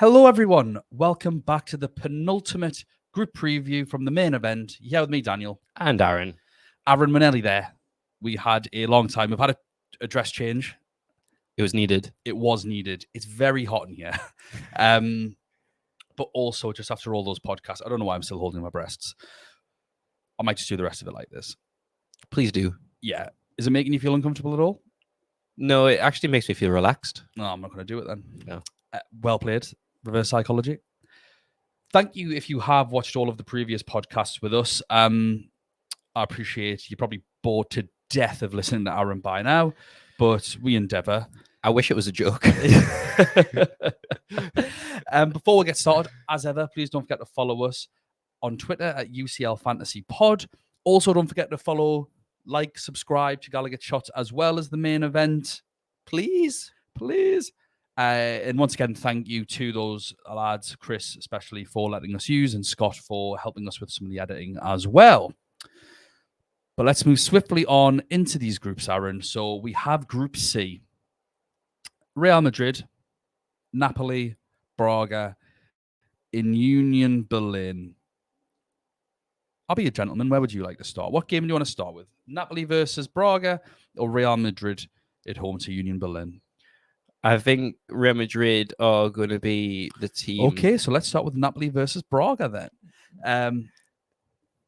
Hello, everyone. Welcome back to the penultimate group preview from the main event. You're here with me, Daniel. And Aaron. Aaron Manelli there. We had a long time. We've had a dress change. It was needed. It was needed. It's very hot in here. But also, just after all those podcasts, I don't know why I'm still holding my breasts. I might just do the rest of it like this. Please do. Yeah. Is it making you feel uncomfortable at all? No, it actually makes me feel relaxed. No, I'm not going to do it then. No. Well played. Reverse psychology. Thank you if you have watched all of the previous podcasts with us. I appreciate you're probably bored to death of listening to Aaron by now, but we endeavour. I wish it was a joke. Before we get started, as ever, please don't forget to follow us on Twitter at UCL Fantasy Pod. Also, don't forget to follow, like, subscribe to Gallowgate Shots as well as the main event. Please. And once again, thank you to those lads, Chris especially, for letting us use, and Scott for helping us with some of the editing as well. But let's move swiftly on into these groups, Aaron. So we have Group C. Real Madrid, Napoli, Braga, in Union Berlin. I'll be a gentleman. Where would you like to start? What game do you want to start with? Napoli versus Braga or Real Madrid at home to Union Berlin? I think Real Madrid are going to be the team. Okay, so let's start with Napoli versus Braga then.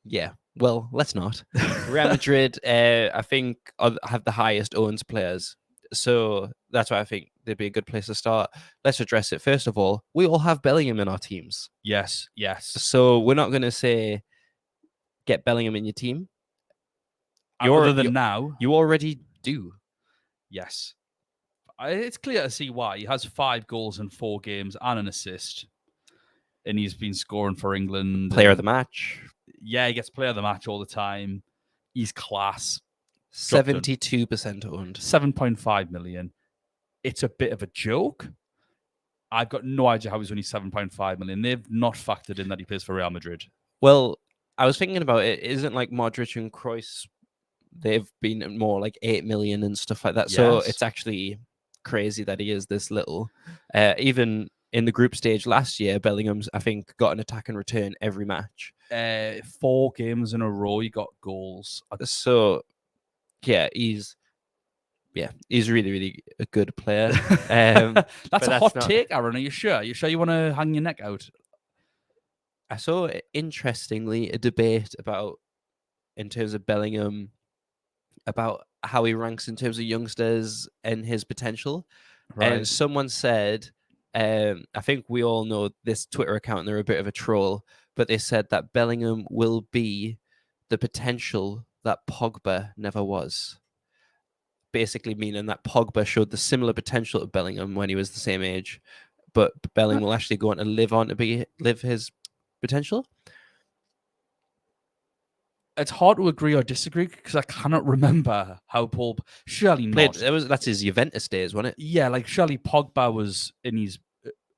Yeah, well, let's not. Real Madrid, I think, have the highest owned players. So that's why I think they'd be a good place to start. Let's address it. First of all, we all have Bellingham in our teams. Yes. So we're not going to say get Bellingham in your team. Other than now. You already do. Yes. It's clear to see why. He has 5 goals in 4 games and an assist. And he's been scoring for England. Player of the match. Yeah, he gets player of the match all the time. He's class. 72% owned. 7.5 million. It's a bit of a joke. I've got no idea how he's only 7.5 million. They've not factored in that he plays for Real Madrid. Well, I was thinking about it. Isn't like Modric and Kroos, they've been more like 8 million and stuff like that. Yes. So it's actually crazy that he is this little. Even in the group stage last year, Bellingham's, I think, got an attack and return every match. 4 games in a row, he got goals. So, yeah, he's really, really a good player. That's a hot take, Aaron. Are you sure? Are you sure you want to hang your neck out? I saw, interestingly, a debate about, in terms of Bellingham, about how he ranks in terms of youngsters and his potential. Right. And someone said, I think we all know this Twitter account, and they're a bit of a troll, but they said that Bellingham will be the potential that Pogba never was. Basically meaning that Pogba showed the similar potential of Bellingham when he was the same age, but Bellingham will actually go on to live his potential. It's hard to agree or disagree because I cannot remember how Paul. Surely not. That's his Juventus days, wasn't it? Yeah, like surely Pogba was in his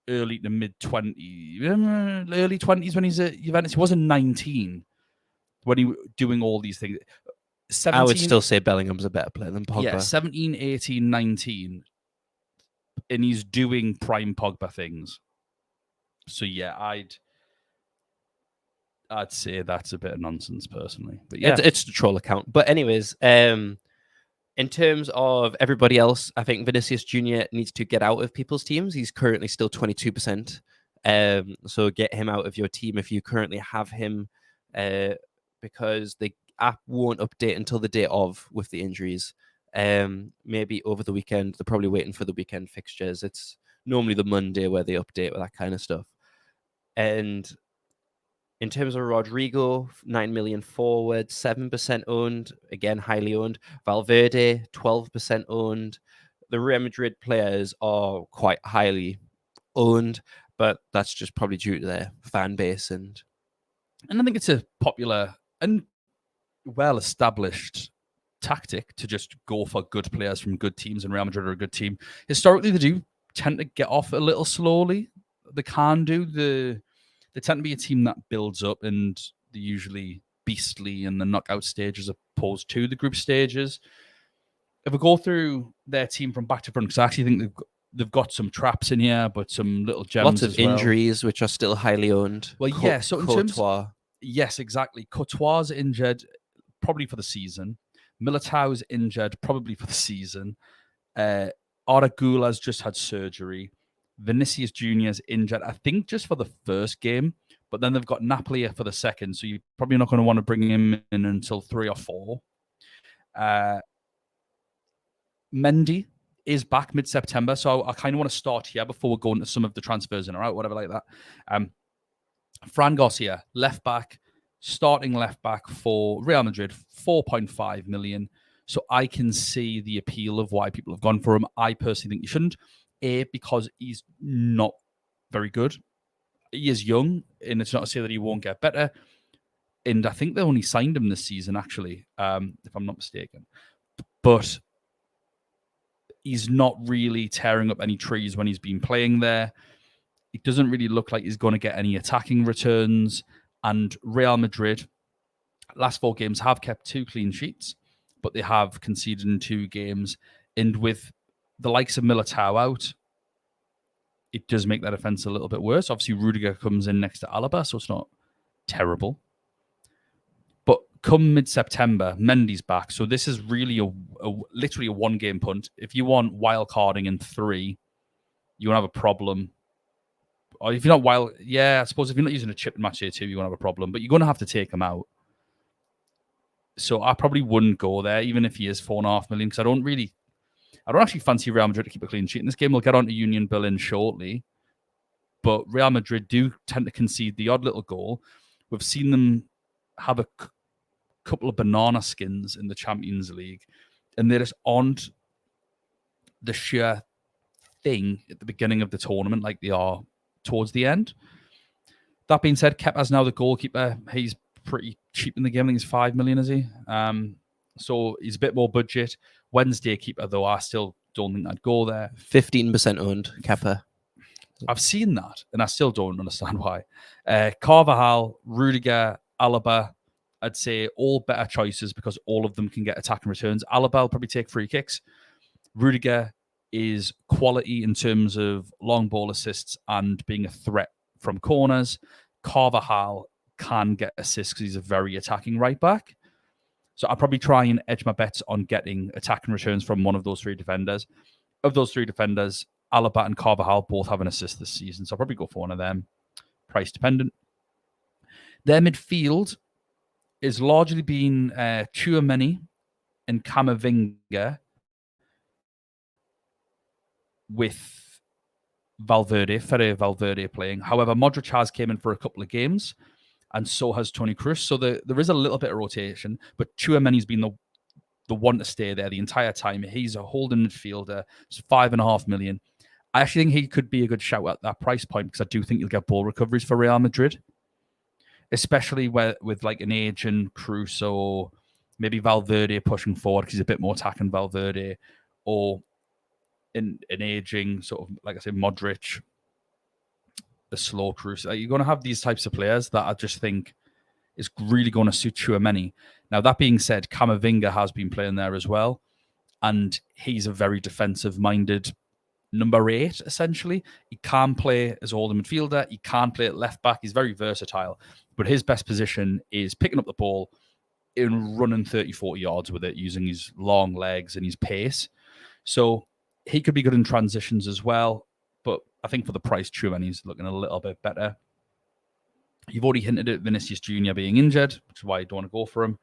early to mid 20s, early 20s when he's at Juventus. He wasn't 19 when he was doing all these things. 17, I would still say Bellingham's a better player than Pogba. Yeah, 17, 18, 19. And he's doing prime Pogba things. So yeah, I'd say that's a bit of nonsense personally. But yeah, it's a troll account. But anyways, in terms of everybody else, I think Vinicius Jr. needs to get out of people's teams. He's currently still 22%. So get him out of your team if you currently have him, because the app won't update until the day of with the injuries. Maybe over the weekend. They're probably waiting for the weekend fixtures. It's normally the Monday where they update with that kind of stuff. And in terms of Rodrigo, 9 million forward, 7% owned, again, highly owned. Valverde, 12% owned. The Real Madrid players are quite highly owned, but that's just probably due to their fan base. And I think it's a popular and well-established tactic to just go for good players from good teams, and Real Madrid are a good team. Historically, they do tend to get off a little slowly. They can do. They tend to be a team that builds up, and they're usually beastly in the knockout stages as opposed to the group stages. If we go through their team from back to front, because I actually think they've got some traps in here, but some little gems Lots of as well. injuries, which are still highly owned. Well, yeah. So in terms, Courtois. yes, exactly. Courtois injured, probably for the season. Militao's injured, probably for the season. Aragula's just had surgery. Vinicius Junior's injured, I think, just for the first game. But then they've got Napoli for the second, so you're probably not going to want to bring him in until 3 or 4. Mendy is back mid-September, so I kind of want to start here before we go into some of the transfers in or out, whatever like that. Fran Garcia, left back, starting left back for Real Madrid, 4.5 million. So I can see the appeal of why people have gone for him. I personally think you shouldn't. Because he's not very good. He is young, and it's not to say that he won't get better. And I think they only signed him this season, actually, if I'm not mistaken. But he's not really tearing up any trees when he's been playing there. It doesn't really look like he's going to get any attacking returns. And Real Madrid, last 4 games, have kept 2 clean sheets, but they have conceded in 2 games. And with the likes of Militao out, it does make that defense a little bit worse. Obviously, Rudiger comes in next to Alaba, so it's not terrible. But come mid-September, Mendy's back. So this is really literally a 1-game punt. If you want wild carding in 3, you won't have a problem. Or if you're not I suppose if you're not using a chip in match here 2, you won't have a problem. But you're going to have to take him out. So I probably wouldn't go there, even if he is 4.5 million, because I don't actually fancy Real Madrid to keep a clean sheet in this game. We'll get on to Union Berlin shortly. But Real Madrid do tend to concede the odd little goal. We've seen them have a couple of banana skins in the Champions League, and they just aren't the sheer thing at the beginning of the tournament like they are towards the end. That being said, Kepa's now the goalkeeper. He's pretty cheap in the game. I think he's 5 million, is he? So he's a bit more budget. Wednesday keeper, though, I still don't think I'd go there. 15% owned, Kepa. I've seen that, and I still don't understand why. Carvajal, Rudiger, Alaba, I'd say all better choices because all of them can get attacking returns. Alaba will probably take free kicks. Rudiger is quality in terms of long ball assists and being a threat from corners. Carvajal can get assists because he's a very attacking right back. So I'll probably try and edge my bets on getting attacking returns from one of those 3 defenders. Of those 3 defenders, Alaba and Carvajal both have an assist this season, so I'll probably go for one of them. Price dependent. Their midfield is largely been Tchouaméni and Camavinga with Fede Valverde playing. However, Modric has came in for a couple of games, and so has Toni Kroos. So there is a little bit of rotation, but Tchouaméni's been the one to stay there the entire time. He's a holding midfielder. It's 5.5 million. I actually think he could be a good shout at that price point because I do think you'll get ball recoveries for Real Madrid, especially with like an aging Kroos or maybe Valverde pushing forward because he's a bit more attacking Valverde, or an aging sort of, like I said, Modric, the slow Kroos. You're going to have these types of players that I just think is really going to suit Tchouaméni. Now, that being said, Camavinga has been playing there as well, and he's a very defensive-minded number 8, essentially. He can play as holding midfielder. He can play at left back. He's very versatile, but his best position is picking up the ball and running 30, 40 yards with it using his long legs and his pace. So he could be good in transitions as well, but I think for the price, Tchouaméni's looking a little bit better. You've already hinted at Vinicius Junior being injured, which is why you don't want to go for him.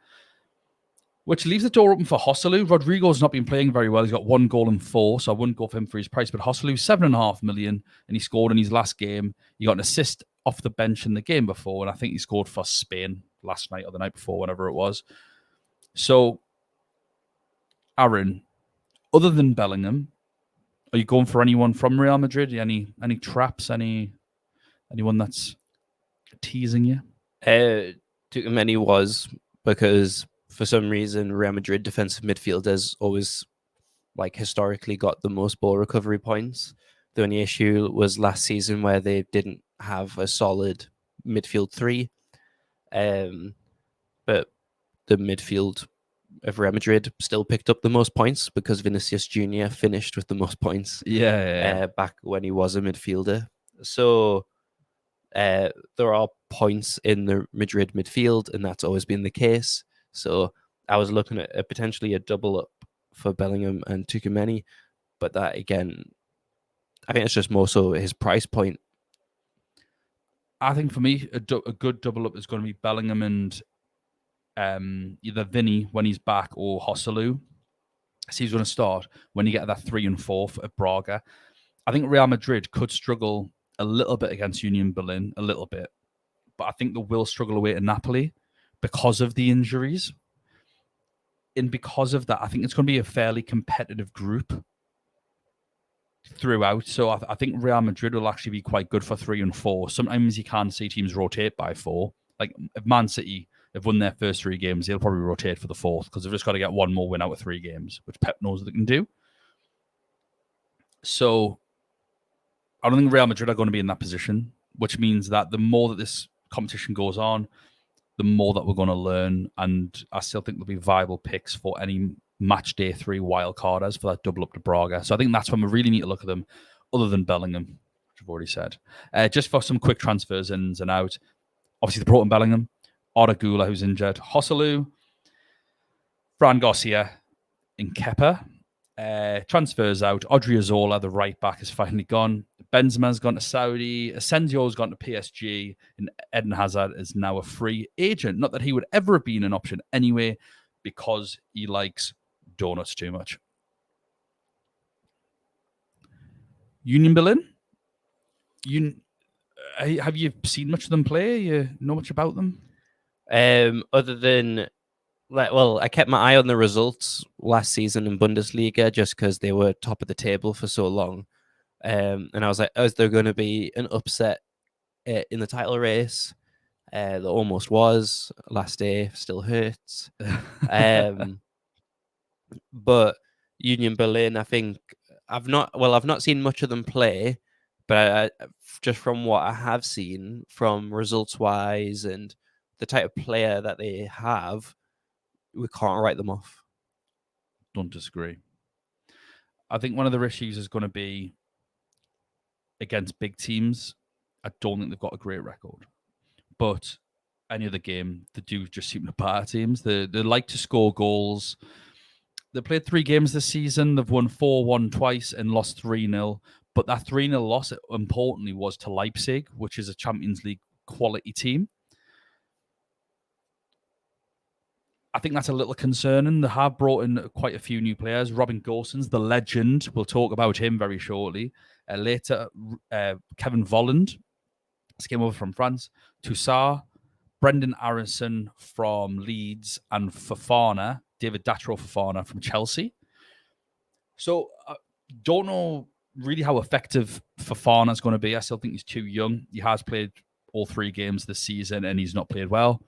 Which leaves the door open for Joselu. Rodrigo's not been playing very well. He's got 1 goal and 4, so I wouldn't go for him for his price. But Joselu, 7.5 million, and he scored in his last game. He got an assist off the bench in the game before, and I think he scored for Spain last night or the night before, whatever it was. So, Aaron, other than Bellingham, are you going for anyone from Real Madrid? Any traps? Anyone that's teasing you? Too many was because for some reason Real Madrid defensive midfielders always historically got the most ball recovery points. The only issue was last season where they didn't have a solid midfield 3. But the midfield of Real Madrid still picked up the most points because Vinicius Junior finished with the most points back when he was a midfielder. So there are points in the Madrid midfield, and that's always been the case. So I was looking at potentially a double up for Bellingham and Tchouaméni, but that again, I think it's just more so his price point. I think for me, a good double up is going to be Bellingham and either Vinny when he's back or Joselu. So he's going to start when you get that 3 and 4 at Braga. I think Real Madrid could struggle a little bit against Union Berlin, a little bit, but I think they will struggle away to Napoli because of the injuries. And because of that, I think it's going to be a fairly competitive group throughout. So I think Real Madrid will actually be quite good for 3 and 4. Sometimes you can see teams rotate by 4. Like if Man City have won their first 3 games, they'll probably rotate for the 4th because they've just got to get one more win out of 3 games, which Pep knows they can do. So I don't think Real Madrid are going to be in that position, which means that the more that this competition goes on, the more that we're going to learn. And I still think there'll be viable picks for any match day 3 wild carders for that double up to Braga. So I think that's when we really need to look at them, other than Bellingham, which I've already said. Just for some quick transfers ins and out. Obviously, they brought in Bellingham, Arda who's injured, Joselu, Fran Garcia, and Kepa. Transfers out. Odriozola, the right back, is finally gone. Benzema's gone to Saudi. Asensio's gone to PSG. And Eden Hazard is now a free agent. Not that he would ever have been an option anyway, because he likes donuts too much. Union Berlin? Have you seen much of them play? You know much about them? Other than, I kept my eye on the results last season in Bundesliga just because they were top of the table for so long. And I was like, is there going to be an upset in the title race? There almost was. Last day still hurts. But Union Berlin, I think I've not seen much of them play, but just from what I have seen from results wise and the type of player that they have, we can't write them off. Don't disagree. I think one of their issues is going to be against big teams. I don't think they've got a great record, but any other game, they do just seem to batter teams. They like to score goals. They played 3 games this season. They've won 4-1 twice and lost 3-0. But that 3-0 loss, importantly, was to Leipzig, which is a Champions League quality team. I think that's a little concerning. They have brought in quite a few new players. Robin Gosens, the legend, we'll talk about him very shortly. Later, Kevin Volland, this came over from France. Toussaint, Brendan Aronson from Leeds, and Fofana, David Datro Fofana from Chelsea. So don't know really how effective Fofana's going to be. I still think he's too young. He has played all 3 games this season and he's not played well.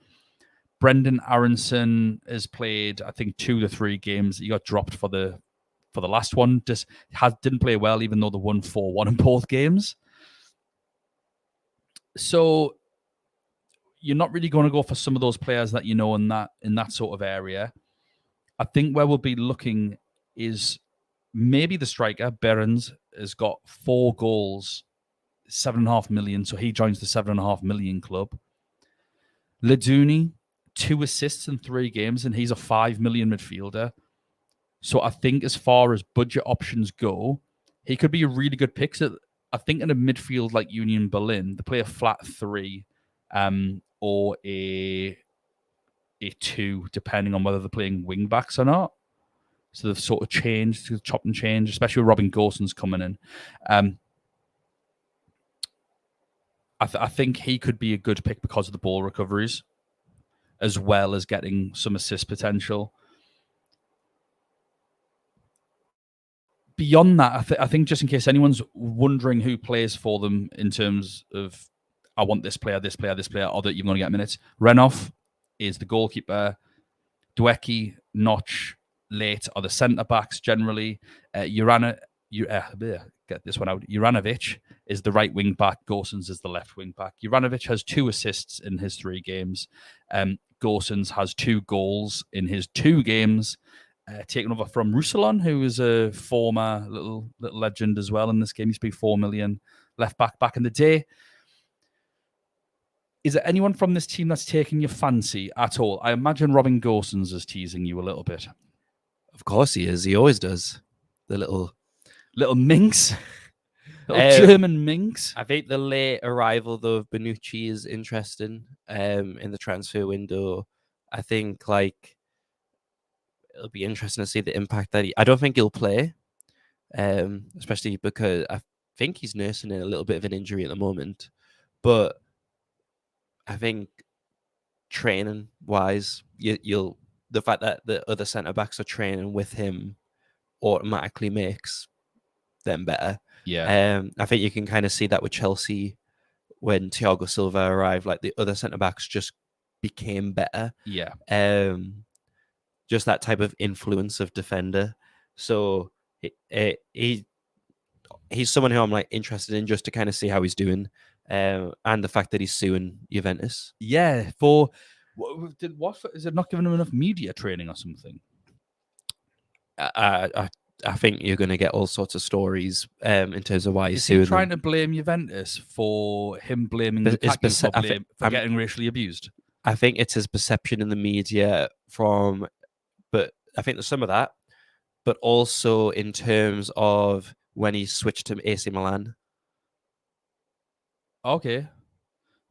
Brendan Aronson has played, I think, 2 to 3 games. He got dropped for the last one. Didn't play well, even though they won 4-1 in both games. So you're not really going to go for some of those players that you know in that sort of area. I think where we'll be looking is maybe the striker, Behrens, has got 4 goals, 7.5 million. So he joins the 7.5 million club. Leduni, 2 assists in 3 games, and he's a 5 million midfielder. So I think as far as budget options go, he could be a really good pick. So I think in a midfield like Union Berlin, they play a flat 3 or a 2, depending on whether they're playing wing backs or not. So they've sort of changed, chopped and changed, especially with Robin Gosens coming in. I think he could be a good pick because of the ball recoveries, as well as getting some assist potential. Beyond that, I think just in case anyone's wondering who plays for them in terms of, I want this player, or that you're going to get minutes. Renov is the goalkeeper. Dwecki, Notch, Late are the centre-backs generally. Get this one out. Juranovic is the right wing back. Gosens is the left wing back. Juranovic has 2 assists in his 3 games. Gosens has 2 goals in his 2 games, taken over from Roussillon, who is a former little legend as well in this game. He used to be 4 million left back in the day. Is there anyone from this team that's taking your fancy at all? I imagine Robin Gosens is teasing you a little bit. Of course he is. He always does. The little minx. German minx. I think the late arrival, though, of Bonucci is interesting in the transfer window. I think, like, it'll be interesting to see the impact that I don't think he'll play, especially because I think he's nursing a little bit of an injury at the moment. But I think training wise, you'll the fact that the other centre backs are training with him automatically makes them better. Yeah. I think you can kind of see that with Chelsea when Thiago Silva arrived. Like, the other centre backs just became better. Yeah. Just that type of influence of defender. So he's someone who I'm like interested in, just to kind of see how he's doing, and the fact that he's suing Juventus. Yeah, for what is it not giving him enough media training or something? I think you're going to get all sorts of stories in terms of why he's suing. Is he trying to blame Juventus for him blaming Lukaku for getting racially abused? I think it's his perception in the media but I think there's some of that, but also in terms of when he switched to AC Milan. Okay.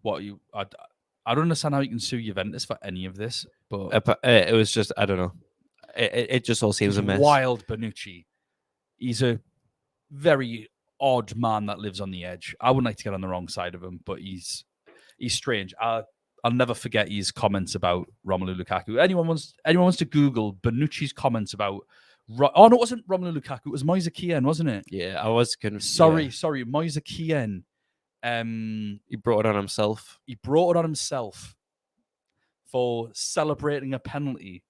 I don't understand how you can sue Juventus for any of this, but it was just, I don't know. It just all seems a mess. Wild Bonucci. He's a very odd man that lives on the edge. I wouldn't like to get on the wrong side of him, but he's strange. I'll never forget his comments about Romelu Lukaku. Anyone wants to Google Bonucci's comments about. Oh no, it wasn't Romelu Lukaku. It was Moise Kean, wasn't it? Yeah, I was confused. Sorry, Moise Kean. He brought it on himself. For celebrating a penalty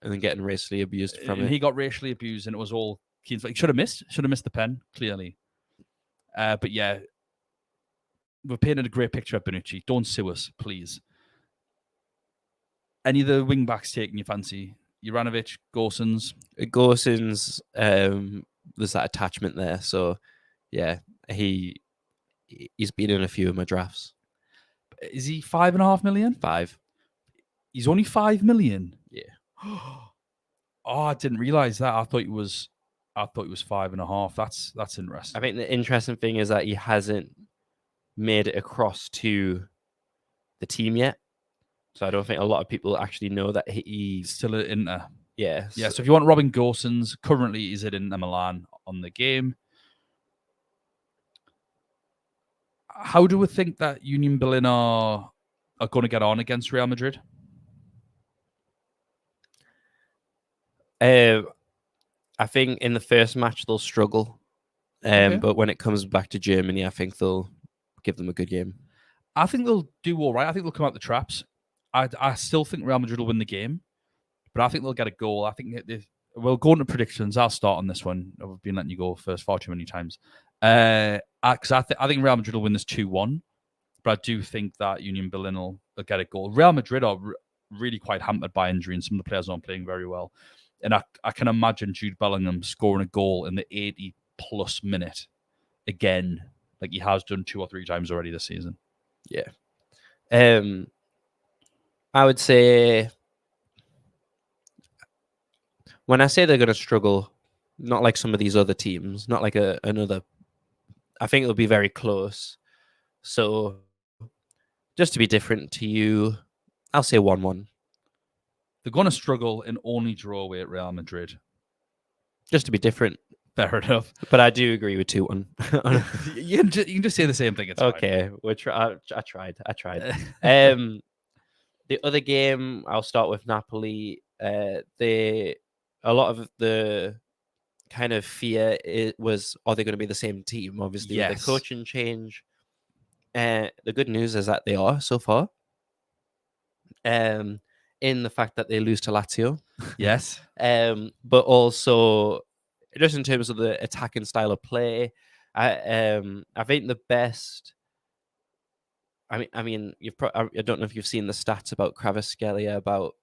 and then getting racially abused from it. He got racially abused, and it was all Keane's. He should have missed the pen clearly. But yeah, we're painting a great picture of Bonucci. Don't sue us, please. Any of the wing backs taking your fancy? Juranovic, Gosens. There's that attachment there. So yeah, he's been in a few of my drafts. Is he 5.5 million? 5. He's only 5 million. Yeah. Oh, I didn't realize that. I thought it was 5.5. That's interesting. I think the interesting thing is that he hasn't made it across to the team yet. So I don't think a lot of people actually know that he's still at Inter. Yeah. Yeah. So if you want Robin Gosens, currently he's at Inter Milan on the game. How do we think that Union Berlin are going to get on against Real Madrid? I think in the first match they'll struggle, but when it comes back to Germany, I think they'll give them a good game. I think they'll do all right. I think they'll come out the traps. I still think Real Madrid will win the game, but I think they'll get a goal. I think we'll go into predictions. I'll start on this one. I've been letting you go first far too many times. Because I think Real Madrid will win this 2-1, but I do think that Union Berlin will get a goal. Real Madrid are really quite hampered by injury, and some of the players aren't playing very well. And I can imagine Jude Bellingham scoring a goal in the 80-plus minute again, like he has done 2 or 3 times already this season. Yeah. I would say when I say they're going to struggle, not like some of these other teams, not like another, I think it'll be very close. So just to be different to you, I'll say 1-1. They're going to struggle and only draw away at Real Madrid. Just to be different. Fair enough. But I do agree with 2-1. you can just say the same thing. It's okay. I tried. The other game, I'll start with Napoli. A lot of the kind of fear was, are they going to be the same team? Obviously, with the coaching change. The good news is that they are so far. In the fact that they lose to Lazio. Yes. But also, just in terms of the attacking style of play, I think the best I mean, I don't know if you've seen the stats about Kvaratskhelia about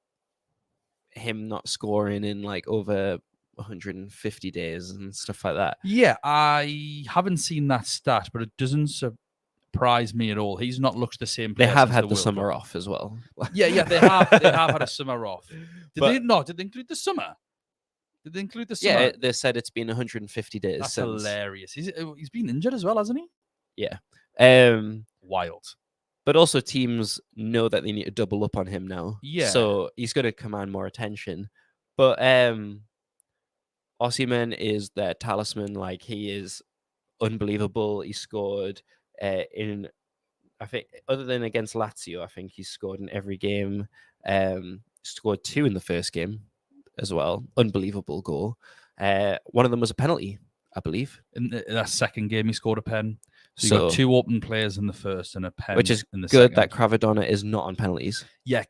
him not scoring in like over 150 days and stuff like that. Yeah, I haven't seen that stat, but it doesn't surprise me at all. He's not looked the same They player have since had the the World summer Cup. off as well. Yeah, they have. They have had a summer off. Did But they include the summer? Did they include the summer? yeah, they said it's been 150 days That's since. hilarious. He's been injured as well, hasn't he? Yeah. Wild. But also teams know that they need to double up on him now. Yeah. So he's going to command more attention. But Osimhen is their talisman. Like, he is unbelievable. He scored in, I think, other than against Lazio, I think he scored in every game. Scored 2 in the first game as well. Unbelievable goal. One of them was a penalty, I believe. In that second game, he scored a pen. So you got So, 2 open players in the first and a pen which is in the good second. that Kvaradona is not on penalties. Yeah,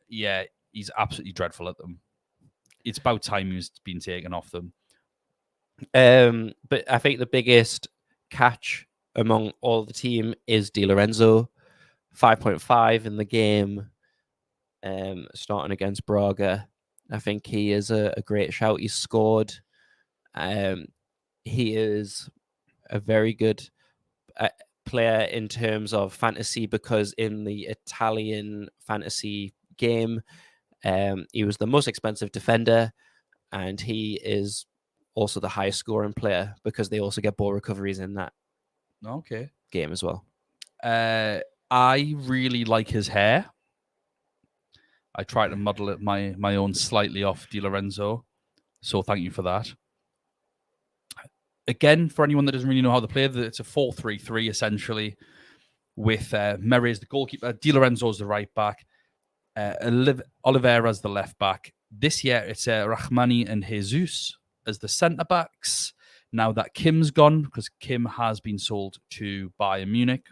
he's absolutely dreadful at them. It's about time he's been taken off them. But I think the biggest catch among all the team is Di Lorenzo, 5.5 in the game, starting against Braga. I think he is a great shout. He's scored. He is a very good player in terms of fantasy, because in the Italian fantasy game, he was the most expensive defender, and he is also the highest scoring player because they also get ball recoveries in that game as well. I really like his hair. I try to model it my own slightly off Di Lorenzo, so thank you for that. Again, for anyone that doesn't really know how to play, it's a 4-3-3 essentially, with Merry as the goalkeeper, Di Lorenzo as the right back, Oliveira as the left back. This year, it's Rahmani and Jesus as the centre backs. Now that Kim's gone, because Kim has been sold to Bayern Munich.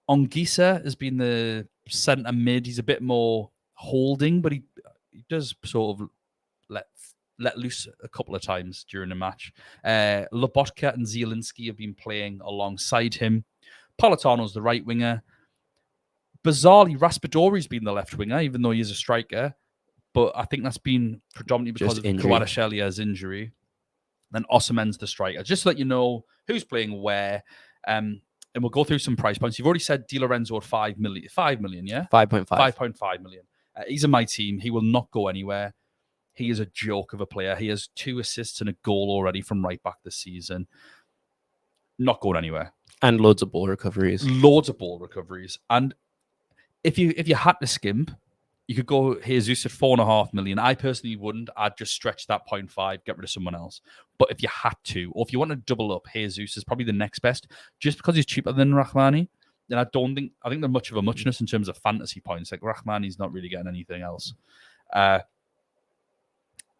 Ongisa has been the centre mid. He's a bit more holding, but he does sort of let loose a couple of times during the match. Lobotka and Zielinski have been playing alongside him. Politano's the right winger. Bizarrely, Raspadori's been the left winger, even though he is a striker. But I think that's been predominantly because of Kvaratskhelia injury. Then Osimhen's the striker. Just to let you know who's playing where. And we'll go through some price points. You've already said Di Lorenzo at 5 million. 5 million, yeah? 5.5. 5.5 million. He's in my team. He will not go anywhere. He is a joke of a player. He has 2 assists and a goal already from right back this season. Not going anywhere. And loads of ball recoveries. And if you had to skimp, you could go Jesus at 4.5 million. I personally wouldn't. I'd just stretch that 0.5, get rid of someone else. But if you had to, or if you want to double up, Jesus is probably the next best, just because he's cheaper than Rahmani. Then I think they're much of a muchness in terms of fantasy points. Like, Rahmani's not really getting anything else.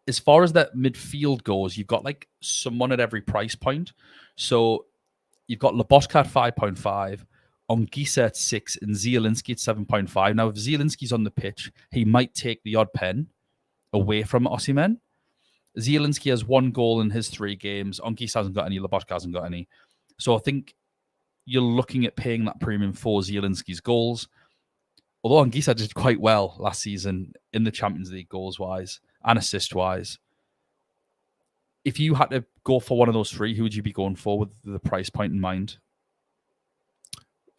As far as that midfield goes, you've got like someone at every price point. So you've got Lobotka at 5.5, Ongisa at 6, and Zielinski at 7.5. Now, if Zielinski's on the pitch, he might take the odd pen away from Osimhen. Zielinski has 1 goal in his 3 games. Ongisa hasn't got any. Lobotka hasn't got any. So I think you're looking at paying that premium for Zielinski's goals. Although Ongisa did quite well last season in the Champions League goals-wise and assist-wise. If you had to go for one of those 3, who would you be going for with the price point in mind?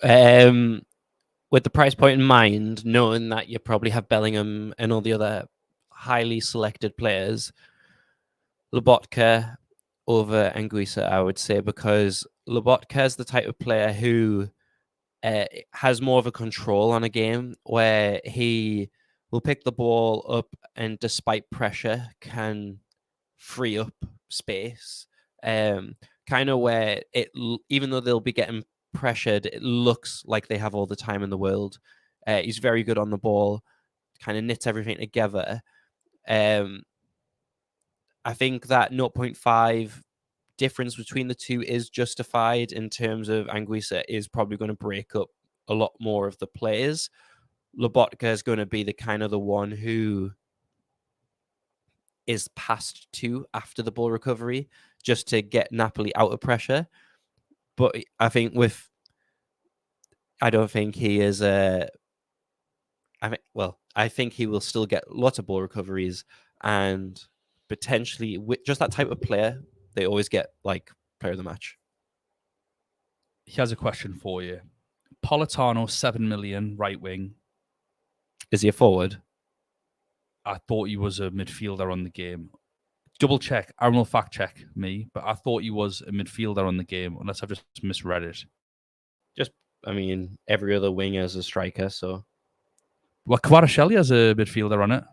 With the price point in mind, knowing that you probably have Bellingham and all the other highly selected players, Lobotka over Anguissa, I would say, because Lobotka is the type of player who has more of a control on a game, where he will pick the ball up and, despite pressure, can free up space. Kind of where even though they'll be getting pressured, it looks like they have all the time in the world. He's very good on the ball, kind of knits everything together. I think that 0.5 difference between the two is justified in terms of Anguissa is probably going to break up a lot more of the players. Lobotka is going to be the one who is passed to after the ball recovery, just to get Napoli out of pressure. But I think with I don't think he is I think he will still get lots of ball recoveries and potentially with just that type of player, they always get like player of the match. He has a question for you. Politano, 7 million, right wing. Is he a forward? I thought he was a midfielder on the game. Double check. Aaron will fact check me, but I thought he was a midfielder on the game, unless I've just misread it. Just, I mean, every other winger is a striker, so. Well, Kvaratskhelia has a midfielder on it.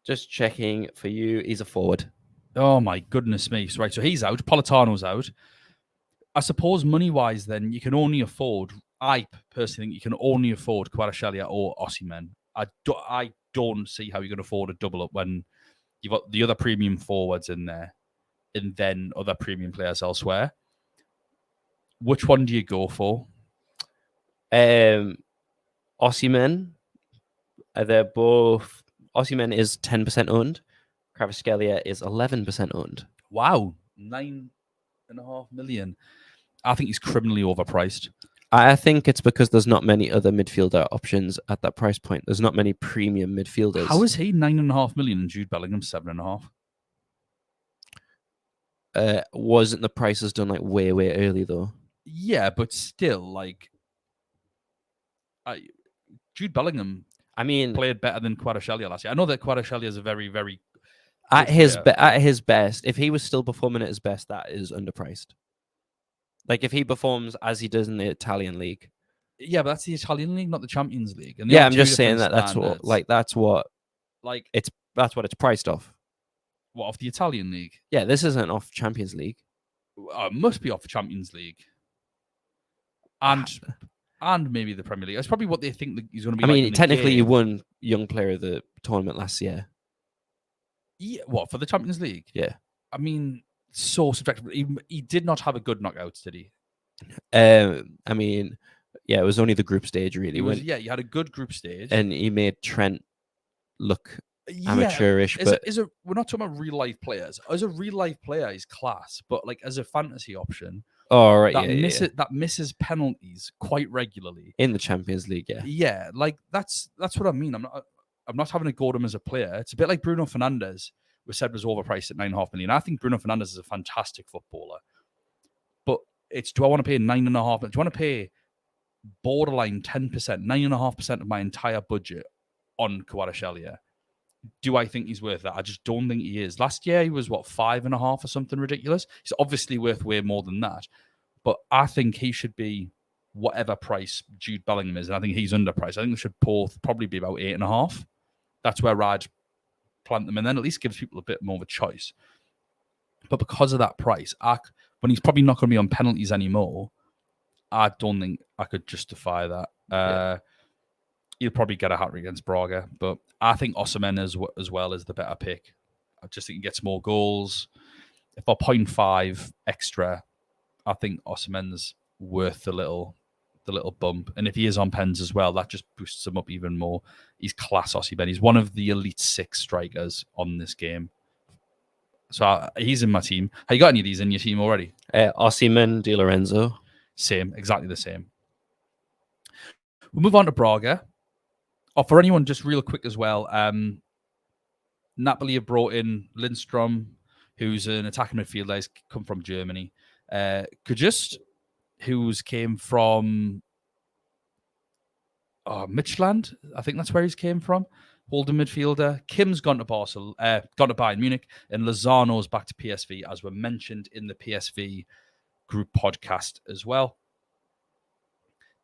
Just checking for you. He's a forward. Oh my goodness me! Right, so he's out. Politano's out. I suppose money-wise, then you can only afford. I personally think you can only afford Kvaratskhelia or Osimhen. I don't see how you can afford a double up when you've got the other premium forwards in there, and then other premium players elsewhere. Which one do you go for? Osimhen. They're both. Osimhen is 10% owned. Kvaratskhelia is 11% owned. Wow, 9.5 million. I think he's criminally overpriced. I think it's because there's not many other midfielder options at that price point. There's not many premium midfielders. How is he 9.5 million and Jude Bellingham 7.5? Wasn't the prices done like way early though? Yeah, but still, like, Jude Bellingham. I mean, played better than Kvaratskhelia last year. I know that Kvaratskhelia is a very, very at his best. If he was still performing at his best, that is underpriced. Like if he performs as he does in the Italian league. Yeah, but that's the Italian league, not the Champions League. And yeah, I'm just saying that that's what it's priced off. What, off the Italian league? Yeah, this isn't off Champions League. It must be off the Champions League. And maybe the Premier League. That's probably what they think that he's going to be. I mean, technically, he won Young Player of the tournament last year. Yeah, what, for the Champions League? Yeah. I mean, so subjective. He did not have a good knockouts, did he? I mean, yeah, it was only the group stage, really. He had a good group stage. And he made Trent look amateurish. But we're not talking about real life players. As a real life player, he's class. But like as a fantasy option, that misses penalties quite regularly in the Champions League. Yeah, like that's what I mean. I'm not having a go at him as a player. It's a bit like Bruno Fernandes, we said was overpriced at 9.5 million. I think Bruno Fernandes is a fantastic footballer, but do I want to pay 9.5? Do I want to pay borderline 10%, 9.5% of my entire budget on Kvaratskhelia? Do I think he's worth that? I just don't think he is. Last year he was 5.5 or something ridiculous. He's obviously worth way more than that, but I think he should be whatever price Jude Bellingham is, and I think he's underpriced. I think they should both probably be about 8.5. That's where I'd plant them, and then at least gives people a bit more of a choice. But because of that price, when he's probably not going to be on penalties anymore, I don't think I could justify that. He'll probably get a hat-trick against Braga, but I think Osimhen as well is the better pick. I just think he gets more goals. For 0.5 extra, I think Osimhen's worth the little bump. And if he is on pens as well, that just boosts him up even more. He's class, Osimhen. He's one of the elite 6 strikers on this game. So he's in my team. Have you got any of these in your team already? Osimhen, Di Lorenzo. Same, exactly the same. We'll move on to Braga. For anyone, just real quick as well, Napoli have brought in Lindstrom, who's an attacking midfielder. He's come from Germany. Kujust, who's came from Midtjylland. I think that's where he's came from. Holding midfielder. Kim's gone to Bayern Munich, and Lozano's back to PSV, as were mentioned in the PSV group podcast as well.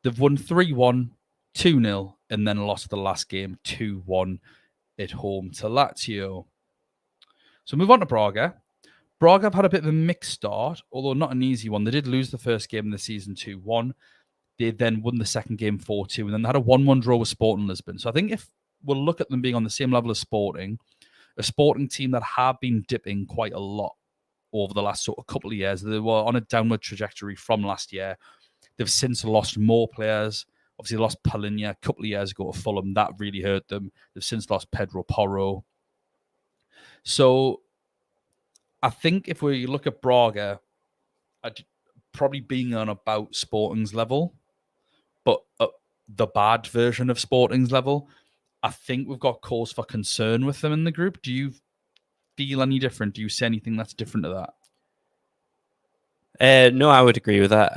They've won 3-1, 2-0, and then lost the last game 2-1 at home to Lazio. So move on to Braga. Braga have had a bit of a mixed start, although not an easy one. They did lose the first game in the season 2-1. They then won the second game 4-2, and then they had a 1-1 draw with Sporting Lisbon. So I think if we'll look at them being on the same level as Sporting, a Sporting team that have been dipping quite a lot over the last sort of couple of years. They were on a downward trajectory from last year. They've since lost more players. Obviously, they lost Palinha a couple of years ago to Fulham. That really hurt them. They've since lost Pedro Porro. So I think if we look at Braga, I'd probably being on about Sporting's level, but the bad version of Sporting's level. I think we've got cause for concern with them in the group. Do you feel any different? Do you see anything that's different to that? No, I would agree with that.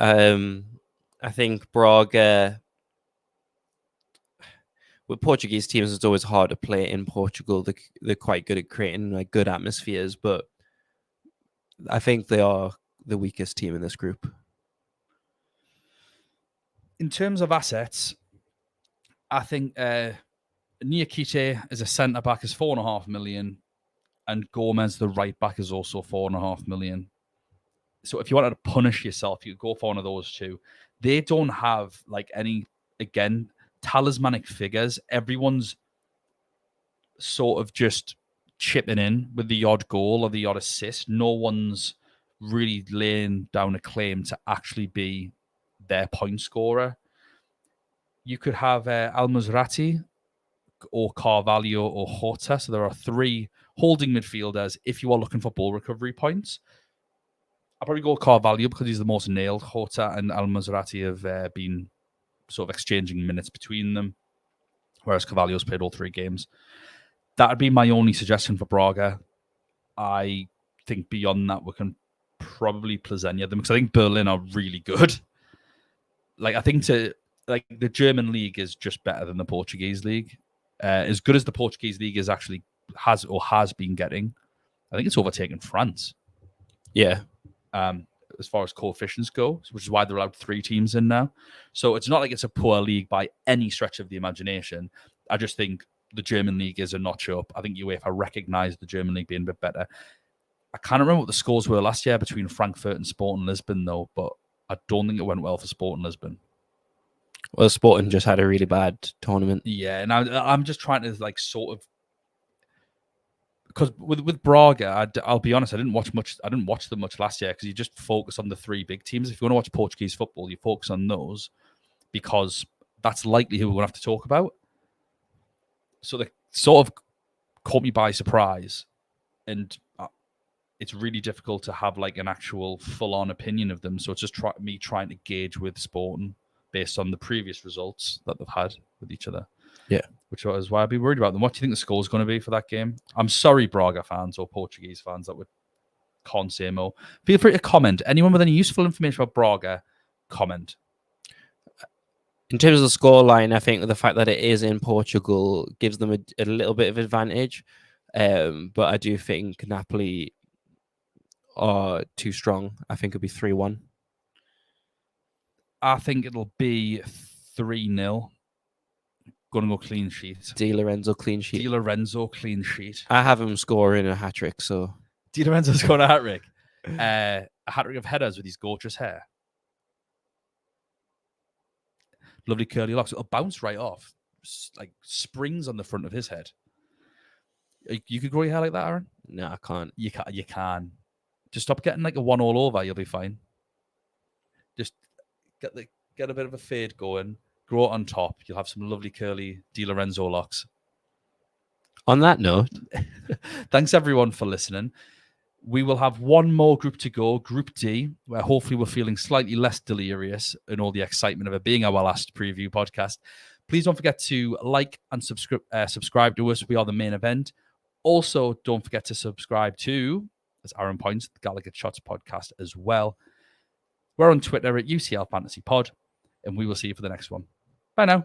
I think Braga, with Portuguese teams, it's always hard to play in Portugal. They're quite good at creating like good atmospheres, but I think they are the weakest team in this group. In terms of assets, I think Niakite as a centre back is 4.5 million, and Gomez, the right back, is also 4.5 million. So if you wanted to punish yourself, you could go for one of those two. They don't have like any, again, talismanic figures. Everyone's sort of just chipping in with the odd goal or the odd assist. No one's really laying down a claim to actually be their point scorer. You could have Al-Musrati or Carvalho or Horta. So there are 3 holding midfielders if you are looking for ball recovery points. I'll probably go Carvalho because he's the most nailed. Horta and Al-Musrati have been sort of exchanging minutes between them, whereas Carvalho's played all 3 games. That would be my only suggestion for Braga. I think beyond that, we can probably Plzeňa them because I think Berlin are really good. Like I think the German league is just better than the Portuguese league. As good as the Portuguese league has been getting, I think it's overtaken France. Yeah. As far as coefficients go, which is why they're allowed 3 teams in now. So it's not like it's a poor league by any stretch of the imagination. I just think the German league is a notch up. I think UEFA recognised the German league being a bit better. I can't remember what the scores were last year between Frankfurt and Sporting Lisbon, though, but I don't think it went well for Sporting Lisbon. Well, Sporting just had a really bad tournament. Yeah, and I'm just trying to like sort of, because with Braga, I'll be honest, I didn't watch them much last year because you just focus on the 3 big teams. If you want to watch Portuguese football, you focus on those because that's likely who we're going to have to talk about. So they sort of caught me by surprise, and it's really difficult to have like an actual full-on opinion of them. So it's just me trying to gauge with Sporting based on the previous results that they've had with each other. Yeah. Which is why I'd be worried about them. What do you think the score is going to be for that game? I'm sorry, Braga fans or Portuguese fans that can't say more. Feel free to comment. Anyone with any useful information about Braga, comment. In terms of the scoreline, I think the fact that it is in Portugal gives them a little bit of advantage. But I do think Napoli are too strong. I think it'll be 3-1. I think it'll be 3-0. Going to go clean sheet. Di Lorenzo clean sheet. Di Lorenzo clean sheet. I have him scoring a hat-trick, so... Di Lorenzo's got a hat-trick. A hat-trick of headers with his gorgeous hair. Lovely curly locks. It'll bounce right off. Like springs on the front of his head. You could grow your hair like that, Aaron? No, I can't. You can. Just stop getting like a 1 all over. You'll be fine. Just get a bit of a fade going. Grow it on top. You'll have some lovely curly Di Lorenzo locks. On that note, thanks everyone for listening. We will have one more group to go, Group D, where hopefully we're feeling slightly less delirious in all the excitement of it being our last preview podcast. Please don't forget to like and subscribe to us. We are the main event. Also, don't forget to subscribe to, as Aaron points, the Gallowgate Shots podcast as well. We're on Twitter at UCL Fantasy Pod, and we will see you for the next one. Bye now.